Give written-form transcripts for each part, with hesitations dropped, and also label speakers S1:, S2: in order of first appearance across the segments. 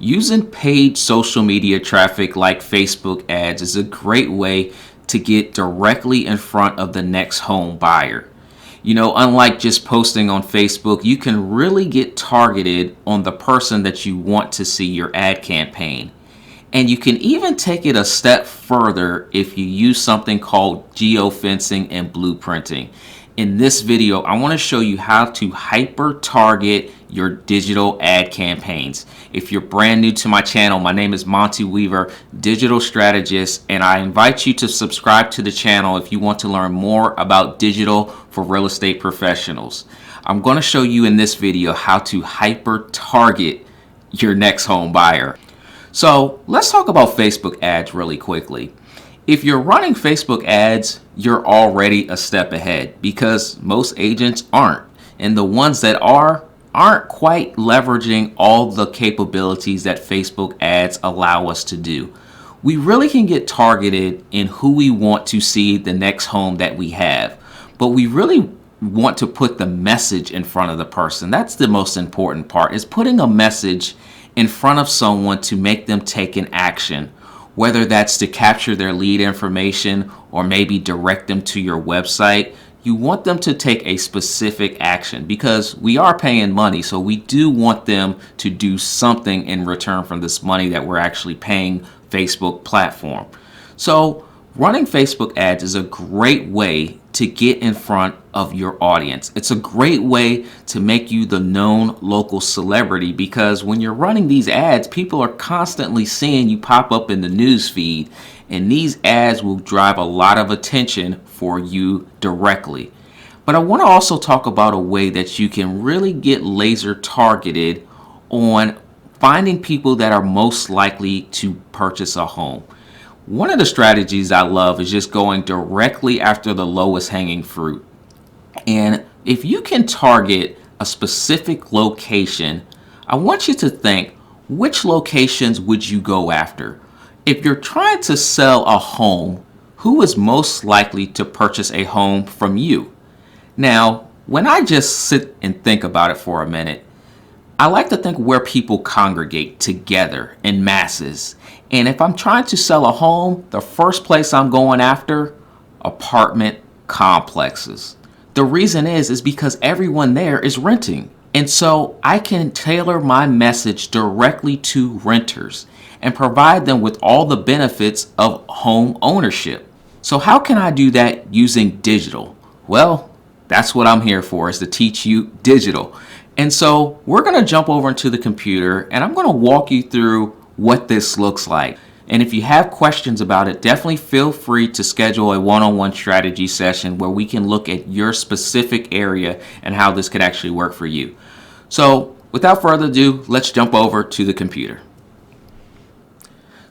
S1: Using paid social media traffic like Facebook ads is a great way to get directly in front of the next home buyer. You know, unlike just posting on Facebook, you can really get targeted on the person that you want to see your ad campaign. And you can even take it a step further if you use something called geofencing and blueprinting. In this video, I want to show you how to hyper target your digital ad campaigns. If you're brand new to my channel, my name is Monty Weaver, digital strategist, and I invite you to subscribe to the channel if you want to learn more about digital for real estate professionals. I'm going to show you in this video how to hyper target your next home buyer. So let's talk about Facebook ads really quickly. If you're running Facebook ads, you're already a step ahead because most agents aren't. And the ones that aren't quite leveraging all the capabilities that Facebook ads allow us to do. We really can get targeted in who we want to see the next home that we have. But we really want to put the message in front of the person. That's the most important part, is putting a message in front of someone to make them take an action. Whether that's to capture their lead information or maybe direct them to your website, you want them to take a specific action because we are paying money. So we do want them to do something in return from this money that we're actually paying Facebook platform. So running Facebook ads is a great way to get in front of your audience. It's a great way to make you the known local celebrity because when you're running these ads, people are constantly seeing you pop up in the news feed, and these ads will drive a lot of attention for you directly. But I want to also talk about a way that you can really get laser targeted on finding people that are most likely to purchase a home. One of the strategies I love is just going directly after the lowest hanging fruit. And if you can target a specific location, I want you to think, which locations would you go after? If you're trying to sell a home, who is most likely to purchase a home from you? Now, when I just sit and think about it for a minute, I like to think where people congregate together in masses. And if I'm trying to sell a home, the first place I'm going after, apartment complexes. The reason is because everyone there is renting. And so I can tailor my message directly to renters and provide them with all the benefits of home ownership. So how can I do that using digital? Well, that's what I'm here for, is to teach you digital. And so we're going to jump over into the computer and I'm going to walk you through what this looks like. And if you have questions about it, definitely feel free to schedule a one-on-one strategy session where we can look at your specific area and how this could actually work for you. So without further ado, let's jump over to the computer.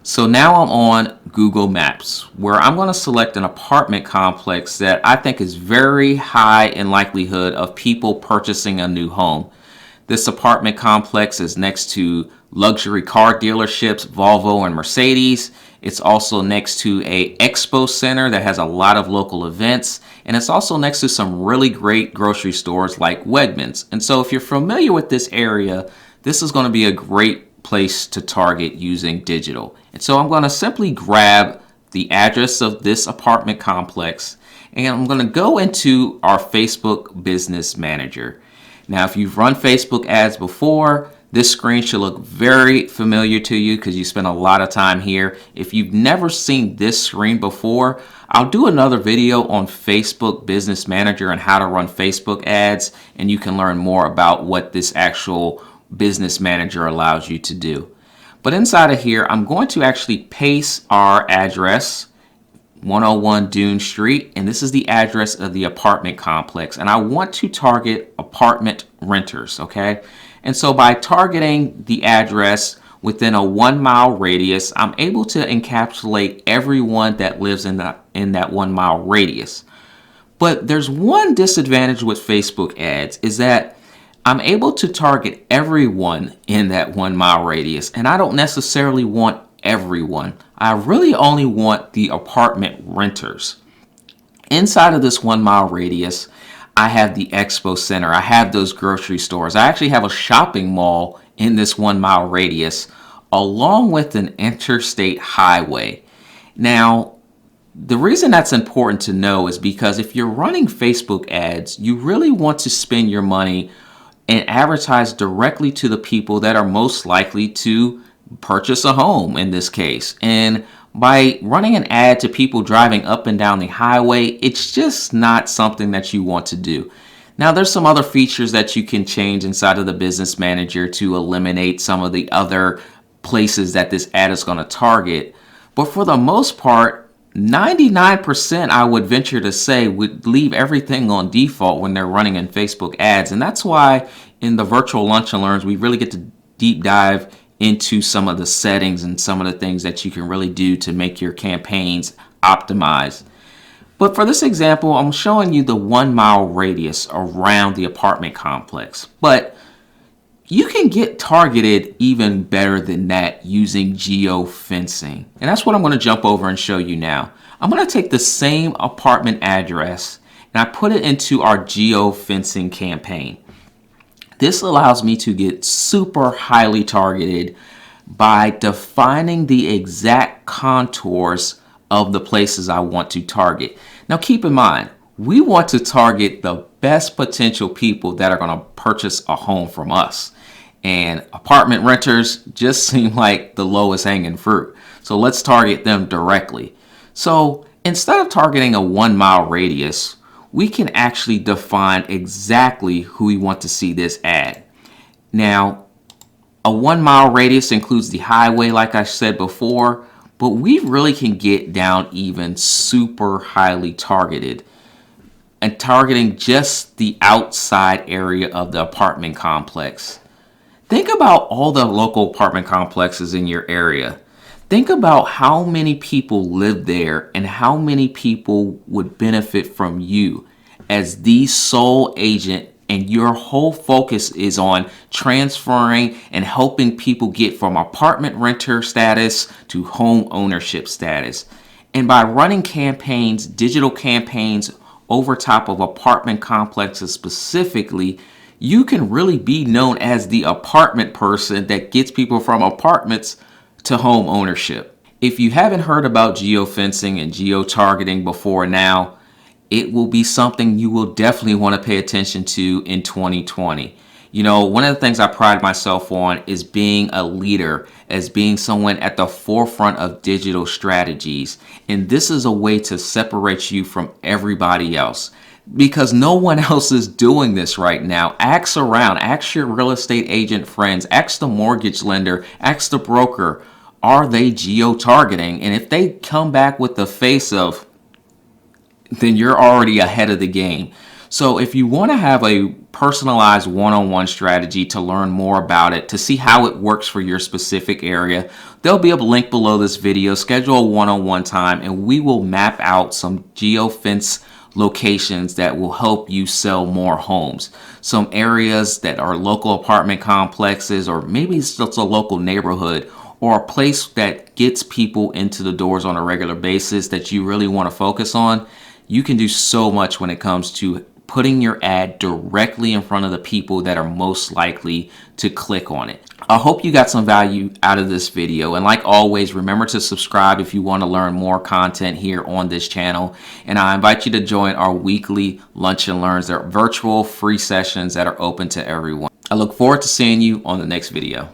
S1: So now I'm on Google Maps, where I'm going to select an apartment complex that I think is very high in likelihood of people purchasing a new home. This apartment complex is next to luxury car dealerships, Volvo and Mercedes. It's also next to a expo center that has a lot of local events. And it's also next to some really great grocery stores like Wegmans. And so if you're familiar with this area, this is going to be a great place to target using digital. And so I'm going to simply grab the address of this apartment complex and I'm going to go into our Facebook Business Manager. Now, if you've run Facebook ads before, this screen should look very familiar to you because you spend a lot of time here. If you've never seen this screen before, I'll do another video on Facebook Business Manager and how to run Facebook ads, and you can learn more about what this actual Business Manager allows you to do. But inside of here, I'm going to actually paste our address, 101 Dune Street, and this is the address of the apartment complex. And I want to target apartment renters, okay? And so by targeting the address within a 1 mile radius, I'm able to encapsulate everyone that lives in that 1 mile radius. But there's one disadvantage with Facebook ads, is that I'm able to target everyone in that 1 mile radius, and I don't necessarily want everyone. I really only want the apartment renters. Inside of this 1 mile radius, I have the expo center. I have those grocery stores. I actually have a shopping mall in this 1 mile radius. along with an interstate highway. Now, the reason that's important to know is because if you're running Facebook ads, you really want to spend your money and advertise directly to the people that are most likely to purchase a home in this case. And by running an ad to people driving up and down the highway, it's just not something that you want to do. Now, there's some other features that you can change inside of the Business Manager to eliminate some of the other places that this ad is going to target. But for the most part, 99% I would venture to say would leave everything on default when they're running in Facebook ads. And that's why in the virtual lunch and learns, we really get to deep dive into some of the settings and some of the things that you can really do to make your campaigns optimized. But for this example, I'm showing you the 1 mile radius around the apartment complex. But you can get targeted even better than that using GeoFencing. And that's what I'm going to jump over and show you now. I'm going to take the same apartment address and I put it into our GeoFencing campaign. This allows me to get super highly targeted by defining the exact contours of the places I want to target. Now keep in mind, we want to target the best potential people that are going to purchase a home from us. And apartment renters just seem like the lowest hanging fruit. So let's target them directly. So instead of targeting a 1 mile radius, we can actually define exactly who we want to see this ad. Now, a 1 mile radius includes the highway, like I said before, but we really can get down even super highly targeted and targeting just the outside area of the apartment complex. Think about all the local apartment complexes in your area. Think about how many people live there and how many people would benefit from you as the sole agent, and your whole focus is on transferring and helping people get from apartment renter status to home ownership status. And by running campaigns, digital campaigns over top of apartment complexes specifically, you can really be known as the apartment person that gets people from apartments to home ownership. If you haven't heard about geofencing and geotargeting before now, it will be something you will definitely want to pay attention to in 2020. You know, one of the things I pride myself on is being a leader, as being someone at the forefront of digital strategies. And this is a way to separate you from everybody else, because no one else is doing this right now. Ask around, ask your real estate agent friends, ask the mortgage lender, ask the broker, are they geo-targeting? And if they come back with the face of, then you're already ahead of the game. So if you want to have a personalized one-on-one strategy to learn more about it, to see how it works for your specific area, there'll be a link below this video. Schedule a one-on-one time and we will map out some geofence locations that will help you sell more homes. Some areas that are local apartment complexes, or maybe it's just a local neighborhood, or a place that gets people into the doors on a regular basis that you really want to focus on. You can do so much when it comes to putting your ad directly in front of the people that are most likely to click on it. I hope you got some value out of this video. And like always, remember to subscribe if you want to learn more content here on this channel. And I invite you to join our weekly Lunch and Learns. They're virtual free sessions that are open to everyone. I look forward to seeing you on the next video.